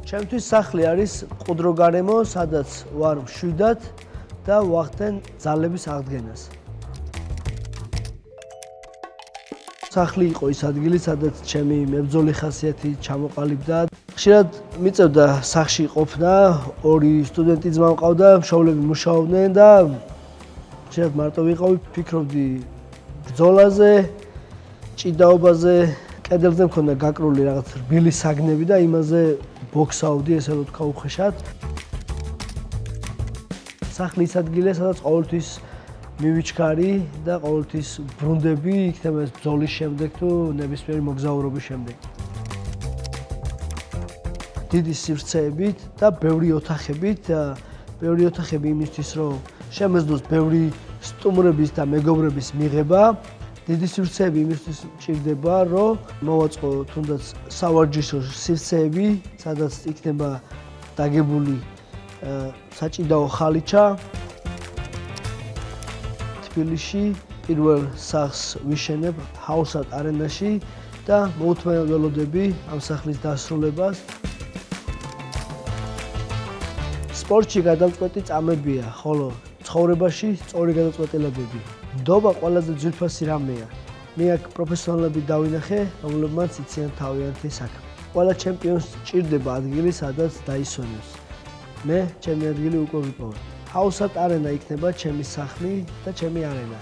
ჩემთვის სახლი არის ყუდრო გარემო, სადაც ვარ მშვიდად და ვახდენ ძალების აღდგენას. სახლი იყო ის ადგილი, სადაც ჩემი მებრძოლი ხასიათი ჩამოყალიბდა. ხშირად მიწევდა სახლში ყოფნა, ორი სტუდენტი ძმა მყავდა, მშობლები მუშაობდნენ და ხშირად მარტო ვიყავი, ფიქრობდი ბრძოლაზე, ჭიდაობაზე, კედელზე მქონდა გაკრული რაღაც რბილი საგნები და იმაზე ბოქსავდი, ესე რომ თქვა უხეშად. სახლი ის ადგილია, სადაც ყოველთვის მივიჩქარი და ყოველთვის ბრუნდები, იქნება ეს ბრძოლის შემდეგ თუ ნებისმიერი მოგზაურობის შემდეგ. დიდი სივრცეებით და ბევრი ოთახებით, ბევრი ოთახები იმისთვის, რომ შემეძლოს ბევრი სტუმრების და მეგობრების მიღება. დიდი სივრცეები იმისთვის მჭირდება, რომ მოვაწყო თუნდაც სავარჯიშო სივრცეები, სადაც იქნება დაგებული საჭიდაო ხალიჩა. თბილისში პირველ სახლს ვიშენებ ჰაუსად არენაში და მოუთმენელ ველოდები ამ სახლის დასრულებას. სპორტში გადამწყვეტი წამებია, ხოლო ცხოვრებაში სწორი გადაწყვეტილებები. ნდობა ყველაზე ძვირფასი რამეა. მე აქ პროფესიონალები დავინახე, რომლებმაც იციან თავიანთი საქმე. ყველა ჩემპიონს ჭირდება ადგილი, სადაც დაისვენოს. მე ჩემი ადგილი უკვე ვიპოვე. ჰაუსად არენა იქნება ჩემი სახლი და ჩემი არენა.